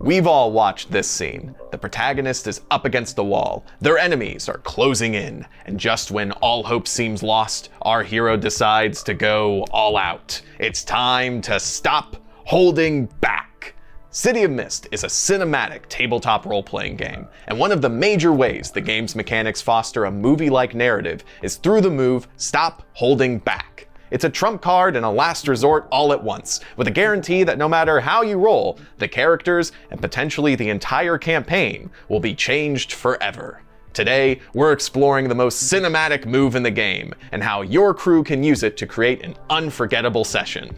We've all watched this scene. The protagonist is up against the wall, their enemies are closing in, and just when all hope seems lost, our hero decides to go all out. It's time to stop holding back. City of Mist is a cinematic tabletop role-playing game, and one of the major ways the game's mechanics foster a movie-like narrative is through the move Stop Holding Back. It's a trump card and a last resort all at once, with a guarantee that no matter how you roll, the characters, and potentially the entire campaign, will be changed forever. Today, we're exploring the most cinematic move in the game, and how your crew can use it to create an unforgettable session.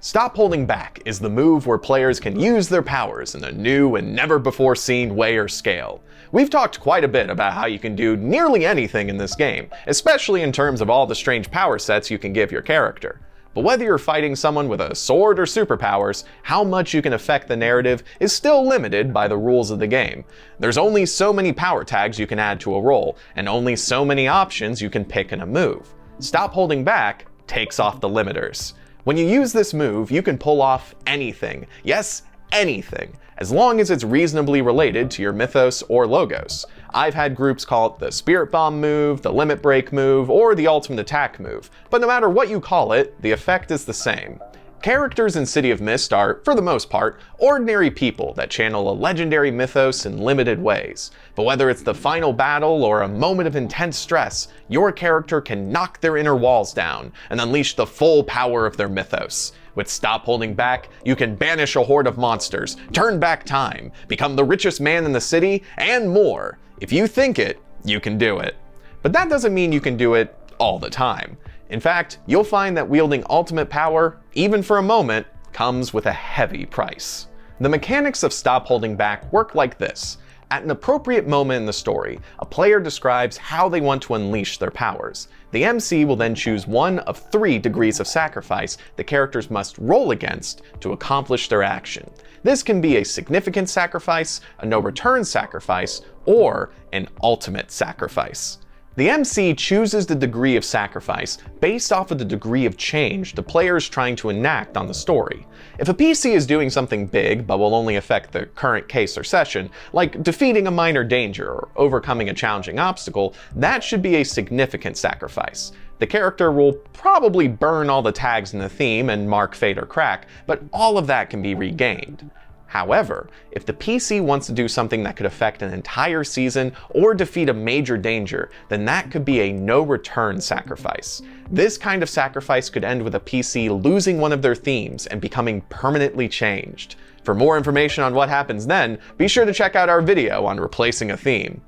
Stop Holding Back is the move where players can use their powers in a new and never-before-seen way or scale. We've talked quite a bit about how you can do nearly anything in this game, especially in terms of all the strange power sets you can give your character. But whether you're fighting someone with a sword or superpowers, how much you can affect the narrative is still limited by the rules of the game. There's only so many power tags you can add to a roll, and only so many options you can pick in a move. Stop Holding Back takes off the limiters. When you use this move, you can pull off anything. Yes, anything, as long as it's reasonably related to your mythos or logos. I've had groups call it the Spirit Bomb move, the Limit Break move, or the Ultimate Attack move, but no matter what you call it, the effect is the same. Characters in City of Mist are, for the most part, ordinary people that channel a legendary mythos in limited ways. But whether it's the final battle or a moment of intense stress, your character can knock their inner walls down and unleash the full power of their mythos. With Stop Holding Back, you can banish a horde of monsters, turn back time, become the richest man in the city, and more. If you think it, you can do it. But that doesn't mean you can do it all the time. In fact, you'll find that wielding ultimate power, even for a moment, comes with a heavy price. The mechanics of Stop Holding Back work like this. At an appropriate moment in the story, a player describes how they want to unleash their powers. The MC will then choose one of 3 degrees of sacrifice the characters must roll against to accomplish their action. This can be a significant sacrifice, a no-return sacrifice, or an ultimate sacrifice. The MC chooses the degree of sacrifice based off of the degree of change the player is trying to enact on the story. If a PC is doing something big but will only affect the current case or session, like defeating a minor danger or overcoming a challenging obstacle, that should be a significant sacrifice. The character will probably burn all the tags in the theme and mark fade or crack, but all of that can be regained. However, if the PC wants to do something that could affect an entire season or defeat a major danger, then that could be a no-return sacrifice. This kind of sacrifice could end with a PC losing one of their themes and becoming permanently changed. For more information on what happens then, be sure to check out our video on replacing a theme.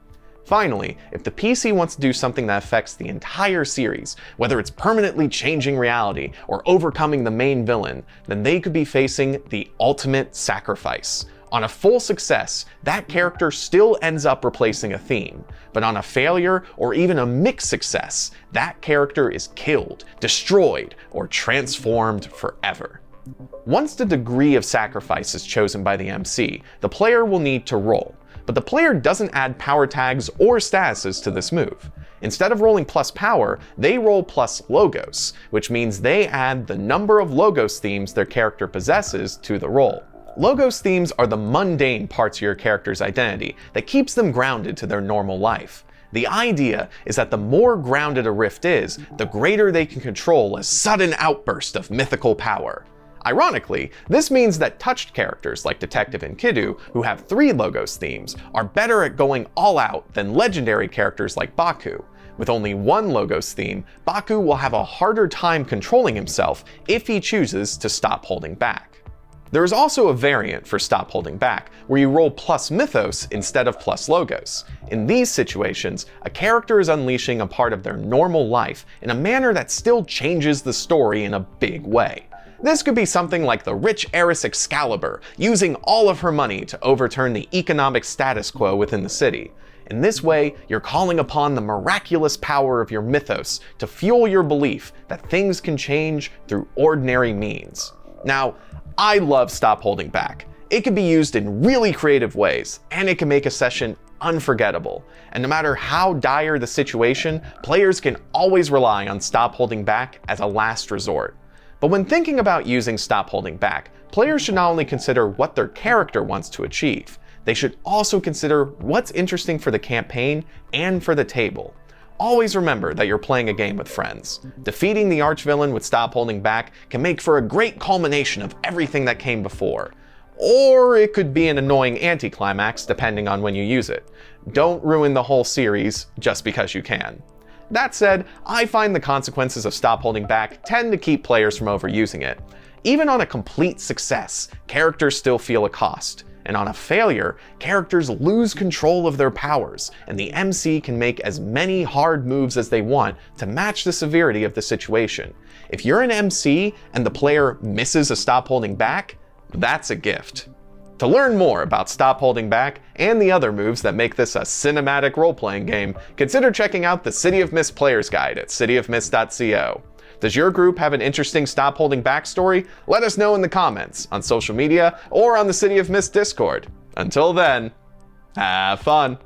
Finally, if the PC wants to do something that affects the entire series, whether it's permanently changing reality or overcoming the main villain, then they could be facing the ultimate sacrifice. On a full success, that character still ends up replacing a theme, but on a failure or even a mixed success, that character is killed, destroyed, or transformed forever. Once the degree of sacrifice is chosen by the MC, the player will need to roll. But the player doesn't add power tags or statuses to this move. Instead of rolling plus power, they roll plus logos, which means they add the number of logos themes their character possesses to the roll. Logos themes are the mundane parts of your character's identity that keeps them grounded to their normal life. The idea is that the more grounded a rift is, the greater they can control a sudden outburst of mythical power. Ironically, this means that touched characters like Detective and Kiddo, who have 3 logos themes, are better at going all out than legendary characters like Baku. With only 1 logos theme, Baku will have a harder time controlling himself if he chooses to stop holding back. There is also a variant for Stop Holding Back, where you roll plus mythos instead of plus logos. In these situations, a character is unleashing a part of their normal life in a manner that still changes the story in a big way. This could be something like the rich heiress Excalibur using all of her money to overturn the economic status quo within the city. In this way, you're calling upon the miraculous power of your mythos to fuel your belief that things can change through ordinary means. Now, I love Stop Holding Back. It can be used in really creative ways, and it can make a session unforgettable. And no matter how dire the situation, players can always rely on Stop Holding Back as a last resort. But when thinking about using Stop Holding Back, players should not only consider what their character wants to achieve, they should also consider what's interesting for the campaign and for the table. Always remember that you're playing a game with friends. Defeating the archvillain with Stop Holding Back can make for a great culmination of everything that came before. Or it could be an annoying anticlimax depending on when you use it. Don't ruin the whole series just because you can. That said, I find the consequences of Stop Holding Back tend to keep players from overusing it. Even on a complete success, characters still feel a cost. And on a failure, characters lose control of their powers, and the MC can make as many hard moves as they want to match the severity of the situation. If you're an MC and the player misses a Stop Holding Back, that's a gift. To learn more about Stop Holding Back and the other moves that make this a cinematic role-playing game, consider checking out the City of Mist Player's Guide at cityofmist.co. Does your group have an interesting Stop Holding Back story? Let us know in the comments, on social media, or on the City of Mist Discord. Until then, have fun!